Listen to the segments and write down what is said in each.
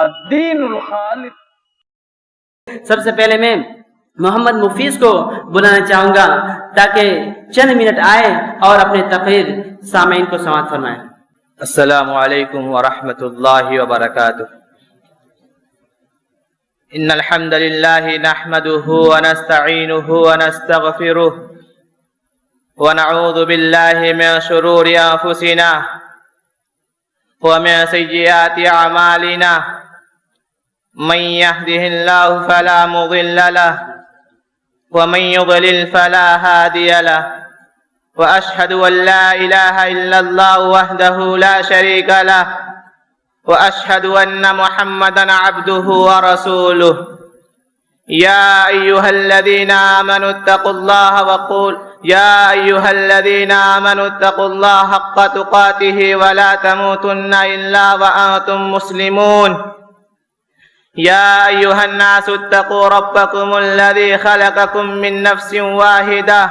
الدین الخالص۔ سب سے پہلے میں محمد مفیظ کو بلانا چاہوں گا تاکہ چند منٹ آئے اور اپنے تقریر سامعین کو سماعت فرمائیں۔ السلام علیکم ورحمۃ اللہ وبرکاتہ۔ ان الحمد للہ نحمده ونستعینه ونستغفره ونعوذ باللہ من شرور انفسنا ومن سیئات اعمالنا من يهده الله فلا مضل له ومن يضلل فلا هادي له وأشهد أن لا إله إلا الله وحده لا شريك له وأشهد أن محمدا عبده ورسوله يا أيها الذين آمنوا اتقوا الله حق تقاته ولا تموتن إلا وأنتم مسلمون يا أيها الناس اتقوا ربكم الذي خلقكم من نفس واحدة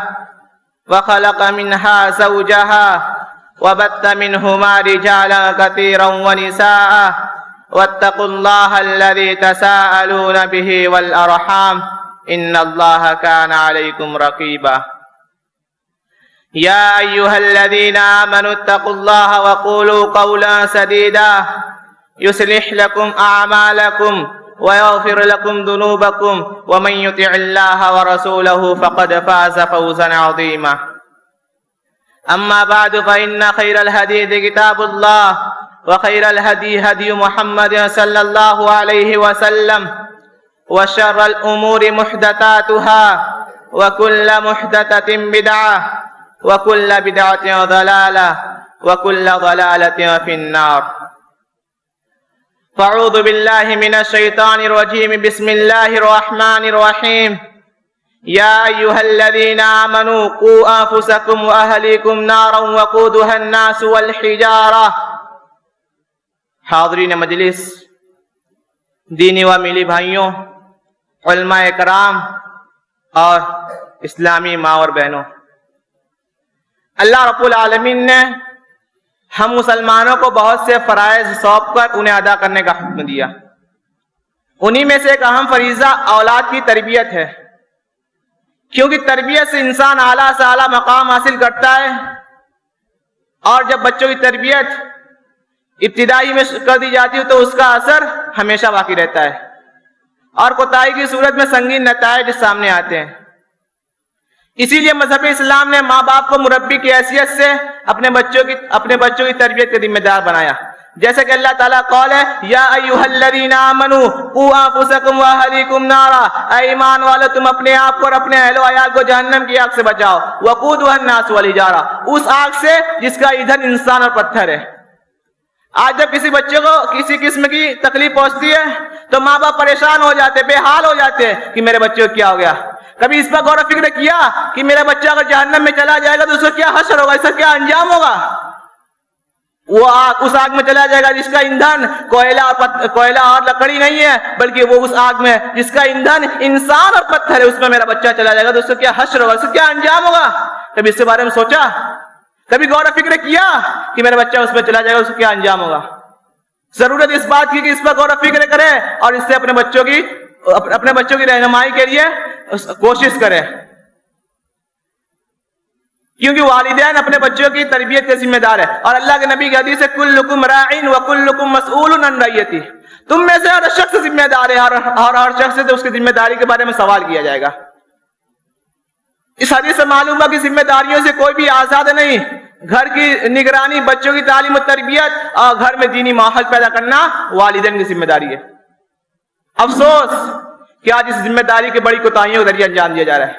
وخلق منها زوجها وبث منهما رجالا كثيرا ونساء واتقوا الله الذي تساءلون به والأرحام إن الله كان عليكم رقيبا يا أيها الذين آمنوا اتقوا الله وقولوا قولا سديدا يصلح لكم أعمالكم ويغفر لكم ذنوبكم ومن يطع الله ورسوله فقد فاز فوزا عظيما أما بعد فإن خير الحديث كتاب الله وخير الهدي هدي محمد صلى الله عليه وسلم وشر الأمور محدثاتها وكل محدثة بدعة وكل بدعة ضلالة وكل ضلالة في النار فاعوذ بالله من الشيطان الرجيم بسم الله الرحمن الرحيم يا أيها الذين آمنوا قوا أنفسكم وأهليكم نارا وقودها الناس والحجارة۔ حاضرین مجلس، دینی و ملی بھائیوں، علماء کرام اور اسلامی ماں اور بہنوں، اللہ رب العالمین نے ہم مسلمانوں کو بہت سے فرائض سونپ کر انہیں ادا کرنے کا حکم دیا۔ انہی میں سے ایک اہم فریضہ اولاد کی تربیت ہے، کیونکہ تربیت سے انسان اعلیٰ سے اعلیٰ مقام حاصل کرتا ہے، اور جب بچوں کی تربیت ابتدائی میں کر دی جاتی ہے تو اس کا اثر ہمیشہ باقی رہتا ہے، اور کوتاہی کی صورت میں سنگین نتائج سامنے آتے ہیں۔ اسی لیے مذہب اسلام نے ماں باپ کو مربی کی حیثیت سے اپنے بچوں کی تربیت کے ذمہ دار بنایا، جیسے کہ اللہ تعالیٰ قول ہے یا ایھا الذین آمنوا قوا انفسکم واہلیکم نارا، اے ایمان والو تم اپنے آپ کو اور اپنے اہل و عیال کو جہنم کی آگ سے بچاؤ، وقودھا الناس والحجارہ، اس آگ سے جس کا ایندھن انسان اور پتھر ہے۔ آج جب کسی بچے کو کسی قسم کی تکلیف پہنچتی ہے تو ماں باپ پریشان ہو جاتے، بے حال ہو جاتے ہیں کہ میرے بچے کو کیا ہو گیا۔ کبھی اس پر غور و فکر کیا کہ میرا بچہ اگر جہنم میں چلا جائے گا تو اس کو کیا حشر ہوگا، اس کا کیا انجام ہوگا؟ وہ اس آگ میں چلا جائے گا جس کا ایندھن کوئلہ اور لکڑی نہیں ہے، بلکہ وہ اس آگ میں جس کا ایندھن انسان اور پتھر ہے، اس میں میرا بچہ چلا جائے گا تو اس کو کیا حشر ہوگا، اس کا کیا انجام ہوگا؟ کبھی اس کے بارے میں سوچا؟ کبھی غور و فکر کیا کہ میرا بچہ اس میں چلا جائے گا، اس کو کیا انجام ہوگا؟ ضرورت اس بات کی کہ اس پر غور و فکر کرے اور اس سے اپنے بچوں کی رہنمائی کے لیے کوشش کرے، کیونکہ والدین اپنے بچوں کی تربیت کے ذمہ دار ہے، اور اللہ کے نبی کی حدیث ہے کلکم راعٍ وکلکم مسئول عن رعیتہ، تم میں سے ہر شخص ذمہ دار ہے اور ہر شخص سے اس کی ذمہ داری کے بارے میں سوال کیا جائے گا۔ اس حدیث سے معلوم ہوا کہ ذمہ داریوں سے کوئی بھی آزاد نہیں۔ گھر کی نگرانی، بچوں کی تعلیم و تربیت اور گھر میں دینی ماحول پیدا کرنا والدین کی ذمہ داری ہے۔ افسوس کہ آج اس ذمہ داری کی بڑی کوتاہیوں کے ذریعے انجام دیا جا رہا ہے۔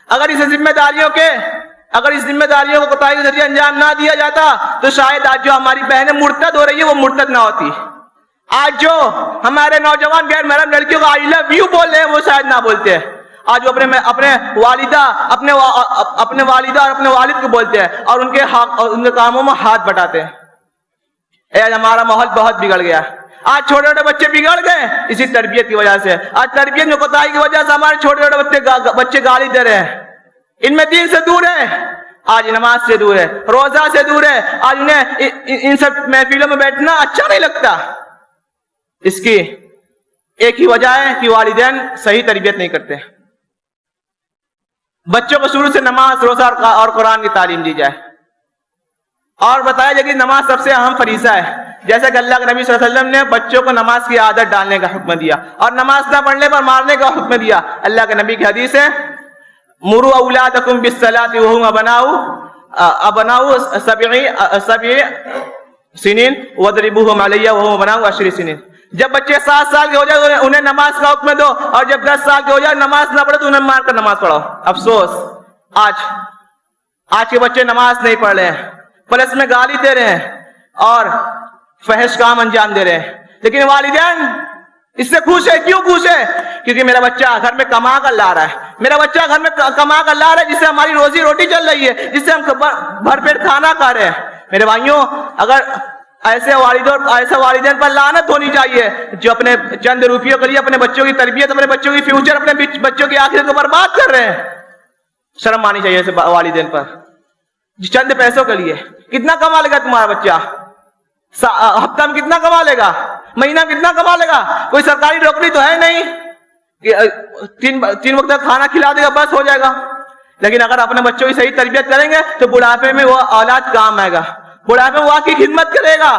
اگر اس ذمہ داریوں کو کوتاہی کے ذریعے انجام نہ دیا جاتا تو شاید آج جو ہماری بہنیں مرتد ہو رہی ہے وہ مرتد نہ ہوتی۔ آج جو ہمارے نوجوان غیر محرم لڑکیوں کو آئی لو یو بول رہے ہیں وہ شاید نہ بولتے ہیں۔ آج وہ اپنے والدہ اور اپنے والد کو بولتے ہیں اور ان کے کاموں میں ہاتھ بٹاتے ہیں۔ آج ہمارا ماحول بہت بگڑ گیا۔ آج چھوٹے چھوٹے بچے بگڑ گئے اسی تربیت کی وجہ سے۔ آج تربیت میں کوتاہی کی وجہ سے ہمارے چھوٹے چھوٹے بچے گالی دے رہے ہیں، ان میں دین سے دور ہے، آج نماز سے دور ہے، روزہ سے دور ہے، آج انہیں ان سب محفلوں میں بیٹھنا اچھا نہیں لگتا۔ اس کی ایک ہی وجہ ہے کہ والدین صحیح تربیت نہیں کرتے. بچوں کو شروع سے نماز، روزہ اور قرآن کی تعلیم دی جائے، اور بتایا جائے کہ نماز سب سے اہم فریضہ ہے. جیسا کہ اللہ کے نبی صلی اللہ علیہ وسلم نے بچوں کو نماز کی عادت ڈالنے کا حکم دیا اور نماز نہ پڑھنے پر مارنے کا حکم دیا. اللہ کے نبی کی حدیث ہے مروا اولادکم بالصلاۃ وهم ابناء سبع سنین واضربوهم علیہ وهم ابناء 10 سنین. جب بچے 7 سال کے ہو جائے تو انہیں نماز کا حکم دو، اور جب 10 سال کے ہو جائے نماز نہ پڑھے تو انہیں مار کر نماز پڑھاؤ. افسوس آج کے بچے نماز نہیں پڑھ رہے ہیں، پلس میں گالی دے رہے ہیں اور فحش کام انجام دے رہے ہیں. لیکن والدین اس سے خوش ہے. کیوں خوش ہے؟ کیونکہ میرا بچہ گھر میں کما کر لا رہا ہے، میرا بچہ گھر میں کما کر لا رہا ہے، جس سے ہماری روزی روٹی چل رہی ہے، جس سے ہم بھر پیٹ کھانا کھا رہے ہیں. میرے بھائیوں، اگر ایسے والدین پر لعنت ہونی چاہیے جو اپنے چند روپیوں کے لیے اپنے بچوں کی تربیت، اپنے بچوں کی فیوچر، اپنے بچوں کی آخرت کو برباد کر رہے ہیں. شرم آنی چاہیے ایسے والدین پر. چند پیسوں کے لیے کتنا کما لے گا تمہارا بچہ؟ ہفتہ میں کتنا کما لے گا؟ مہینہ میں کتنا کما لے گا؟ کوئی سرکاری نوکری تو ہے نہیں کہ 3 وقت کا کھانا کھلا دے گا بس ہو جائے گا. لیکن اگر اپنے بچوں کی صحیح تربیت کریں گے تو بڑھاپے میں وہ اولاد کام آئے گا، بڑھاپے میں وہ کی خدمت کرے گا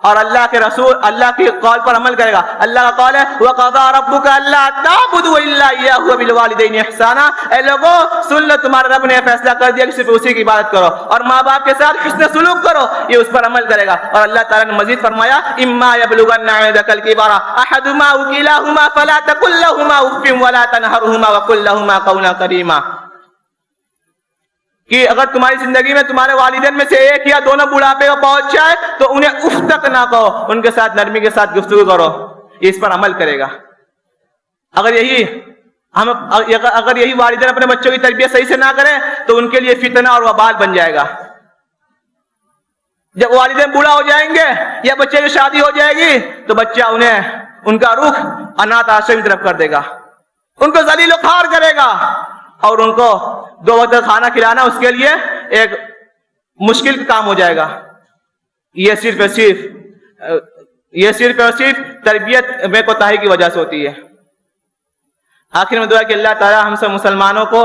اور اللہ کے رسول اللہ کے قول پر عمل کرے گا. اللہ کا قول ہے وَقَضَىٰ رَبُّكَ أَلَّا تَعْبُدُوا إِلَّا إِيَّاهُ وَبِالْوَالِدَيْنِ إِحْسَانًا. اے لوگو سن لو، تمہارے رب نے فیصلہ کر دیا کہ صرف اسی کی عبادت کرو اور ماں باپ کے ساتھ حسن سلوک کرو. یہ اس پر عمل کرے گا. اور اللہ تعالیٰ نے مزید فرمایا إِمَّا يَبْلُغَنَّ عِندَكَ الْكِبَرَ أَحَدُهُمَا أَوْ كِلَاهُمَا فَلَا تَقُل لَّهُمَا أُفٍّ وَلَا تَنْهَرْهُمَا وَقُل لَّهُمَا قَوْلًا كَرِيمًا. کہ اگر تمہاری زندگی میں تمہارے والدین میں سے ایک یا دونوں بڑھاپے کو پہنچ جائے تو انہیں اف تک نہ کہو، ان کے ساتھ نرمی کے ساتھ گفتگو کرو. یہ اس پر عمل کرے گا. اگر یہی والدین اپنے بچوں کی تربیت صحیح سے نہ کریں تو ان کے لیے فتنہ اور وبال بن جائے گا. جب والدین بوڑھا ہو جائیں گے یا بچے کی شادی ہو جائے گی تو بچہ ان کا رخ انات آشرم کی طرف کر دے گا، ان کو ذلیل و خوار کرے گا، اور ان کو 2 وقت کھانا کھلانا اس کے لیے ایک مشکل کام ہو جائے گا. یہ صرف اور صرف تربیت میں کوتاہی کی وجہ سے ہوتی ہے. آخر میں دعا کہ اللہ تعالیٰ ہم سب مسلمانوں کو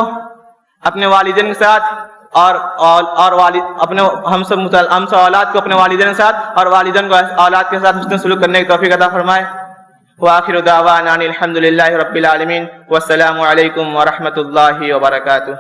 اپنے والدین کے ساتھ ہم سب اولاد کو اپنے والدین کے ساتھ اور والدین کو اولاد کے ساتھ حسن سلوک کرنے کی توفیق عطا فرمائے. وآخر دعوانا الحمد للہ رب العالمین والسلام علیکم ورحمۃ اللہ وبرکاتہ.